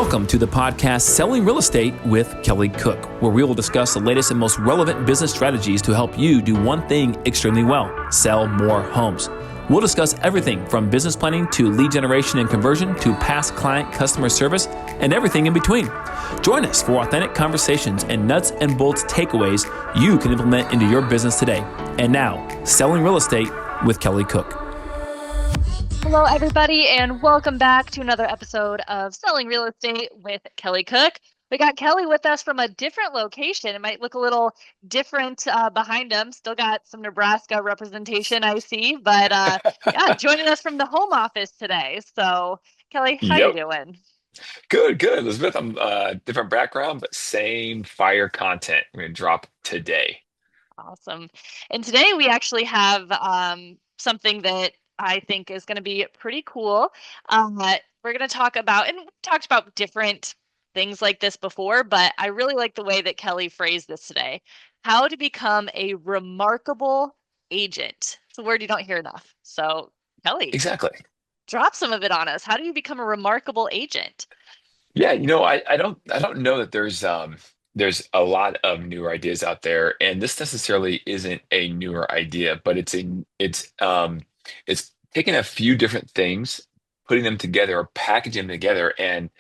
Welcome to the podcast Selling Real Estate with Kelly Cook, where we will discuss the latest and most relevant business strategies to help you do one thing extremely well: sell more homes. We'll discuss everything from business planning to lead generation and conversion to past client customer service and everything in between. Join us for authentic conversations and nuts and bolts takeaways you can implement into your business today. And now, Selling Real Estate with Kelly Cook. Hello, everybody, and welcome back to another episode of Selling Real Estate with Kelly Cook. We got Kelly with us from a different location. It might look a little different behind him. Still got some Nebraska representation, I see, but yeah, joining us from the home office today. So, Kelly, how you doing? Good, Elizabeth. I'm different background, but same fire content. I'm going to drop today. Awesome. And today we actually have something that I think is going to be pretty cool. We're going to talk about, and we've talked about different things like this before, but I really like the way that Kelly phrased this today. How to become a remarkable agent. It's a word you don't hear enough. So, Kelly, Exactly. drop some of it on us. How do you become a remarkable agent? Yeah, I don't know that there's a lot of newer ideas out there, and this necessarily isn't a newer idea, but it's taking a few different things, putting them together or packaging them together, and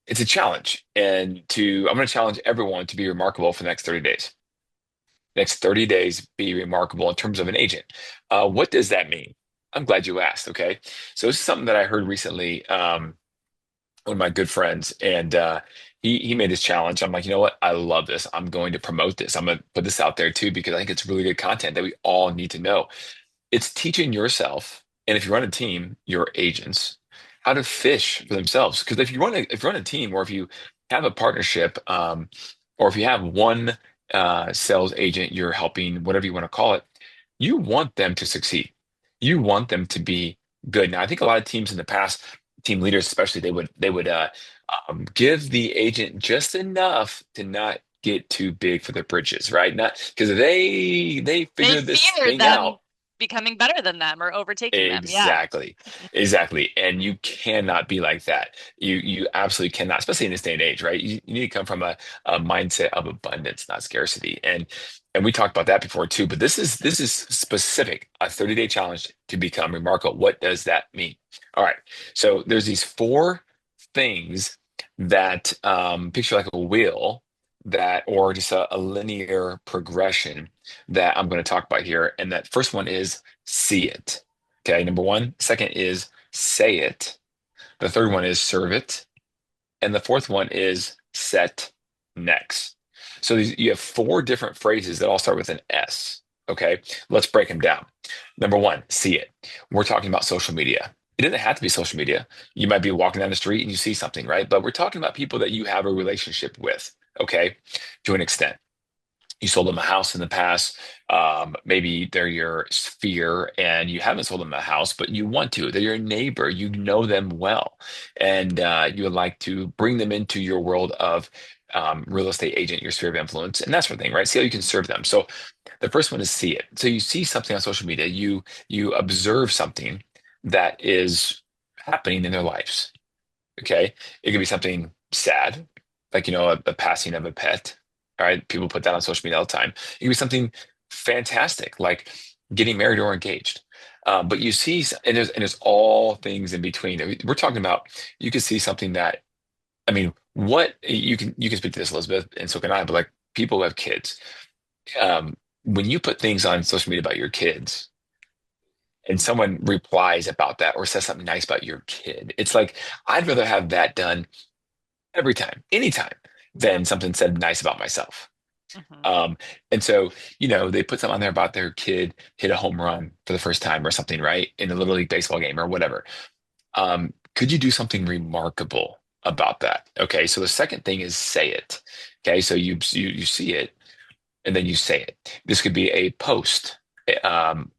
it's a challenge. I'm going to challenge everyone to be remarkable for the next 30 days. Next 30 days, be remarkable in terms of an agent. What does that mean? I'm glad you asked. Okay, so this is something that I heard recently. One of my good friends, and he made this challenge. I'm like, you know what? I love this. I'm going to promote this. I'm going to put this out there too because I think it's really good content that we all need to know. It's teaching yourself, and if you run a team, your agents, how to fish for themselves. Because if you run a team, or if you have a partnership, or if you have one sales agent you're helping, whatever you want to call it, you want them to succeed. You want them to be good. Now, I think a lot of teams in the past, team leaders especially, they would give the agent just enough to not get too big for their britches, right? Not because they figured this fear thing them out. becoming better than them or overtaking them. Yeah. Exactly. And you cannot be like that. You absolutely cannot, especially in this day and age, right? You need to come from a mindset of abundance, not scarcity. And we talked about that before too, but this is specific, a 30-day challenge to become remarkable. What does that mean? All right. So there's these four things that picture like a wheel that, or just a linear progression that I'm going to talk about here. And that first one is see it. Okay, number one. Second is say it. The third one is serve it. And the fourth one is set next. So you have four different phrases that all start with an S. Okay, let's break them down. Number one, see it. We're talking about social media. It doesn't have to be social media. You might be walking down the street and you see something, right? But we're talking about people that you have a relationship with, okay, to an extent. You sold them a house in the past. Maybe they're your sphere and you haven't sold them a house, but you want to. They're your neighbor. You know them well. And you would like to bring them into your world of real estate agent, your sphere of influence, and that sort of thing, right? See how you can serve them. So the first one is see it. So you see something on social media, you observe something that is happening in their lives. Okay. It could be something sad, like, a passing of a pet. All right. People put that on social media all the time. It could be something fantastic, like getting married or engaged. But you see, and there's all things in between. We're talking about, you could see something that, I mean, what you can speak to this, Elizabeth, and so can I, but like people who have kids, when you put things on social media about your kids, and someone replies about that or says something nice about your kid, it's like, I'd rather have that done every time, anytime, than something said nice about myself. Mhm. And so, they put something on there about their kid hit a home run for the first time or something, right? In a Little League baseball game or whatever. Could you do something remarkable about that? Okay. So the second thing is say it. Okay. So you see it and then you say it. This could be a post, on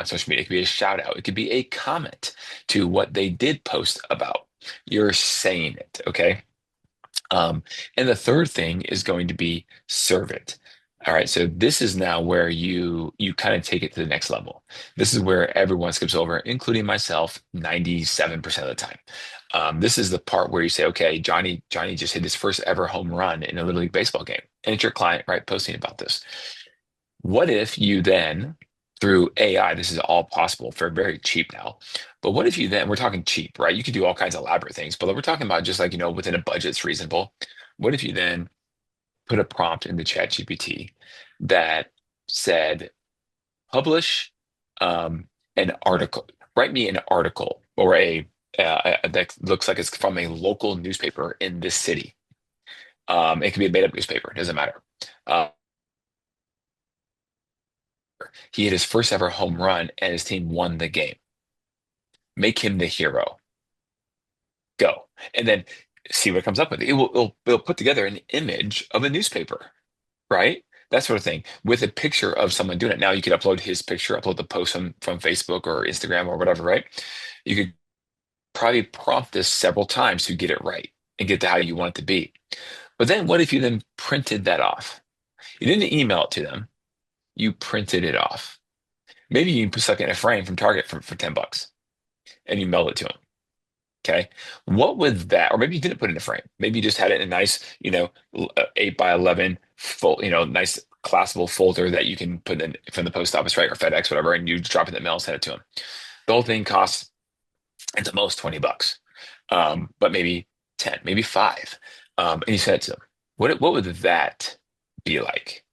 social media. It could be a shout out. It could be a comment to what they did post about. You're saying it. Okay. And the third thing is going to be serve it. All right, so this is now where you kind of take it to the next level. This is where everyone skips over, including myself, 97% of the time. This is the part where you say, okay, Johnny just hit his first ever home run in a Little League baseball game, and it's your client, right, posting about this. What if you then, through AI, this is all possible for very cheap now, but what if you then, we're talking cheap, right? You could do all kinds of elaborate things, but we're talking about just like, within a budget, it's reasonable. What if you then put a prompt into ChatGPT that said, publish an article, write me an article or that looks like it's from a local newspaper in this city. It can be a made up newspaper, it doesn't matter. Uh, he hit his first ever home run and his team won the game. Make him the hero. Go. And then see what it comes up with. It'll put together an image of a newspaper, right? That sort of thing with a picture of someone doing it. Now you could upload his picture, upload the post from Facebook or Instagram or whatever, right? You could probably prompt this several times to get it right and get to how you want it to be. But then what if you then printed that off? You didn't email it to them, you printed it off. Maybe you stuck it in a frame from Target for $10 and you mailed it to them. Okay. What would that, or maybe you didn't put it in a frame. Maybe you just had it in a nice, 8 by 11 full, nice classable folder that you can put in from the post office, right? Or FedEx, whatever. And you drop it in the mail and send it to them. The whole thing costs at the most $20, but maybe 10, maybe five. And you send it to them. What would that be like?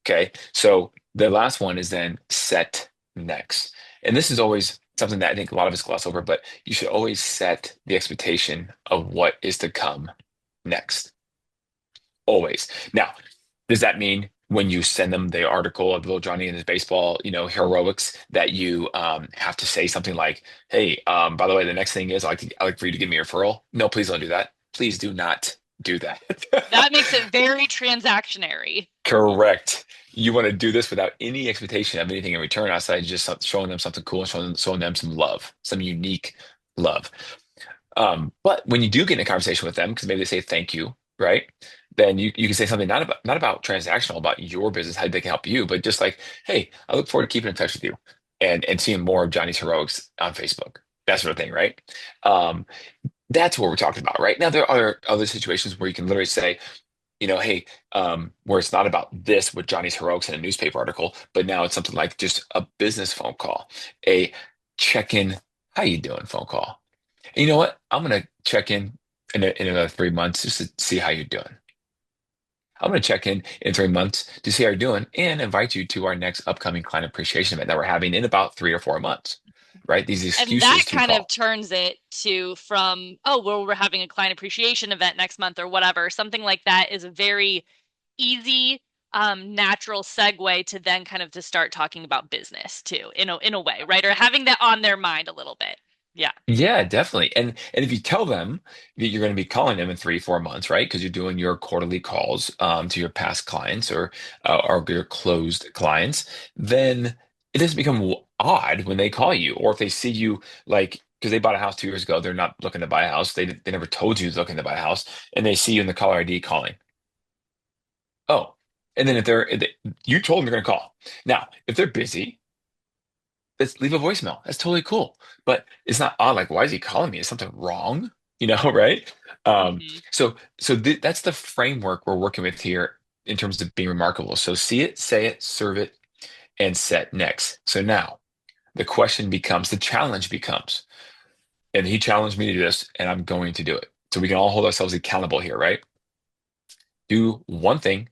Okay. So the last one is then set next. And this is always something that I think a lot of us gloss over, but you should always set the expectation of what is to come next. Always. Now, does that mean when you send them the article of little Johnny and his baseball, heroics, that you have to say something like, "Hey, by the way, the next thing is I like for you to give me a referral." No, please don't do that. Please do not do that. That makes it very transactionary. Correct. You want to do this without any expectation of anything in return outside just showing them something cool and showing them some love, some unique love. But when you do get in a conversation with them, because maybe they say thank you, right? Then you can say something not about transactional, about your business, how they can help you, but just like, hey, I look forward to keeping in touch with you and seeing more of Johnny's heroics on Facebook, that sort of thing, right? Um, that's what we're talking about, right? Now there are other situations where you can literally say, hey, where it's not about this with Johnny's heroics in a newspaper article, but now it's something like just a business phone call, a check-in, how you doing phone call. And you know what? I'm gonna check in another 3 months just to see how you're doing. I'm gonna check in 3 months to see how you're doing and invite you to our next upcoming client appreciation event that we're having in about 3 or 4 months. Right? These And that excuses to kind of call. turns it to from, oh, well, we're having a client appreciation event next month or whatever. Something like that is a very easy, natural segue to then kind of to start talking about business too, in a way, right? Or having that on their mind a little bit. Yeah. Yeah, definitely. And if you tell them that you're going to be calling them in 3, 4 months, right? Because you're doing your quarterly calls to your past clients or your closed clients, then it doesn't become odd when they call you, or if they see you like because they bought a house 2 years ago, they're not looking to buy a house. They never told you they're looking to buy a house, and they see you in the caller ID calling. Oh, and then you told them you're going to call. Now, if they're busy, let's leave a voicemail. That's totally cool. But it's not odd. Like, why is he calling me? Is something wrong? Right? Um, Hmm. so that's the framework we're working with here in terms of being remarkable. So see it, say it, serve it, and set next. So now the challenge becomes, and he challenged me to do this, and I'm going to do it. So we can all hold ourselves accountable here, right? Do one thing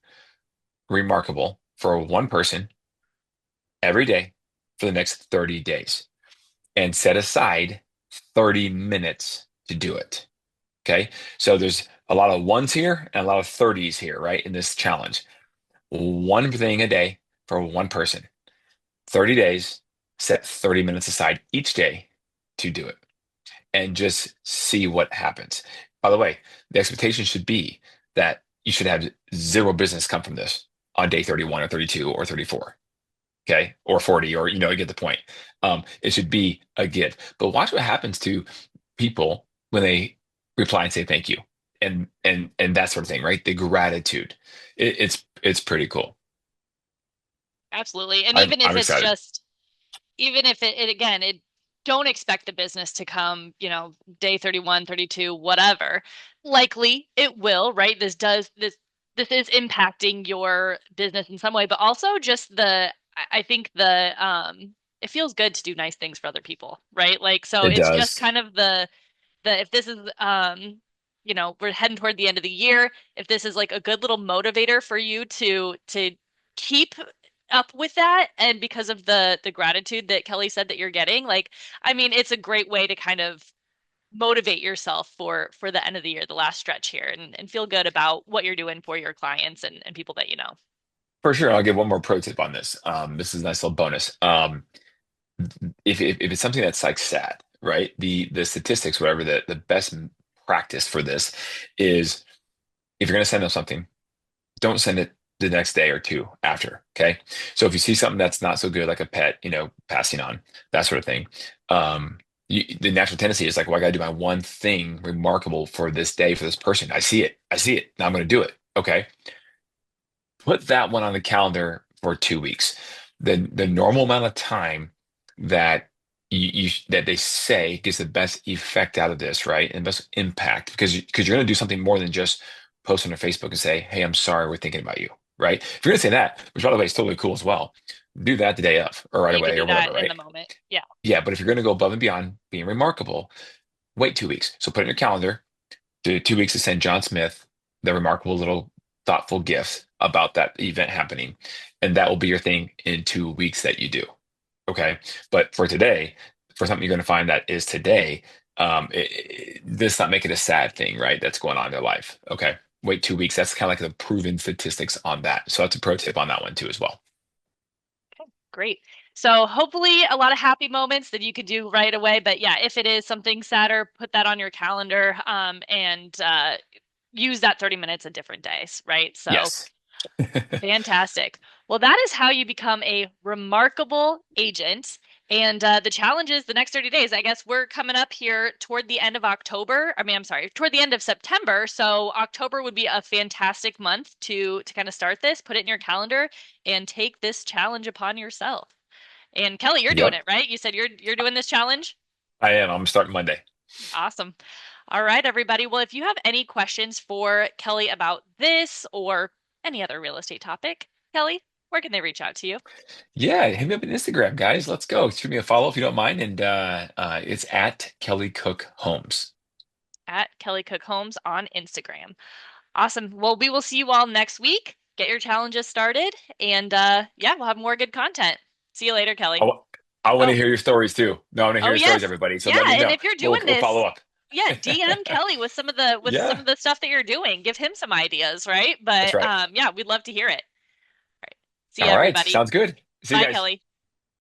remarkable for one person every day for the next 30 days and set aside 30 minutes to do it. Okay. So there's a lot of ones here and a lot of 30s here, right? In this challenge. One thing a day for one person, 30 days, set 30 minutes aside each day to do it and just see what happens. By the way, the expectation should be that you should have zero business come from this on day 31 or 32 or 34. Okay, or 40, or you get the point. It should be a give. But watch what happens to people when they reply and say thank you and that sort of thing, right? The gratitude. It's pretty cool. Absolutely. And I'm even if I'm it's excited. just, even if it again, it don't expect the business to come, day 31, 32, whatever. Likely it will, right? This is impacting your business in some way, but also just I think it feels good to do nice things for other people, right? Like, so It it's just does. kind of if this is we're heading toward the end of the year, if this is like a good little motivator for you to keep up with that, and because of the gratitude that Kelly said that you're getting, like, I mean, it's a great way to kind of motivate yourself for the end of the year, the last stretch here, and feel good about what you're doing for your clients and people that you know. For sure. I'll give one more pro tip on this. This is a nice little bonus. If it's something that's like sad, right? The statistics, whatever, the best practice for this is if you're going to send them something, don't send it the next day or two after. Okay. So if you see something that's not so good, like a pet, passing on, that sort of thing, the natural tendency is like, well, I got to do my one thing remarkable for this day for this person. I see it. I see it. Now I'm going to do it. Okay. Put that one on the calendar for 2 weeks. The normal amount of time that that they say gives the best effect out of this, right? And best impact because you're going to do something more than just post on your Facebook and say, "Hey, I'm sorry, we're thinking about you." Right? If you're going to say that, which by the way is totally cool as well, do that the day of or right You could away do or whatever, that in right? the moment. Yeah. Yeah, but if you're going to go above and beyond being remarkable, wait 2 weeks. So put it in your calendar, do 2 weeks to send John Smith the remarkable little thoughtful gift about that event happening. And that will be your thing in 2 weeks that you do. Okay. But for today, for something you're going to find that is today, this not make it a sad thing, right? That's going on in their life. Okay. Wait 2 weeks. That's kind of like the proven statistics on that. So that's a pro tip on that one too, as well. Okay, great. So hopefully a lot of happy moments that you could do right away. But yeah, if it is something sadder, put that on your calendar, and use that 30 minutes a different days, right? So Yes. fantastic. Well, that is how you become a remarkable agent. And the challenge is the next 30 days. I guess we're coming up here toward the end of October. I mean, I'm sorry, toward the end of September. So October would be a fantastic month to kind of start this, put it in your calendar, and take this challenge upon yourself. And Kelly, you're doing Yep. it, right? You said you're doing this challenge? I am. I'm starting Monday. Awesome. All right, everybody. Well, if you have any questions for Kelly about this or any other real estate topic, Kelly, where can they reach out to you? Yeah, hit me up on Instagram, guys. Let's go. Shoot me a follow if you don't mind. And it's at Kelly Cook Homes. At Kelly Cook Homes on Instagram. Awesome. Well, we will see you all next week. Get your challenges started, and yeah, we'll have more good content. See you later, I, Kelly. wa- I want to Oh, hear your stories too. No, I want to hear oh your stories, yes. everybody. So Yeah, let me and know. if you're We'll doing we'll follow this, up. yeah, DM Kelly with Yeah, some of the stuff that you're doing. Give him some ideas, right? that's But right. yeah, we'd love to hear it. All right. See you, All right, everybody. sounds good. See you Bye, guys. Kelly.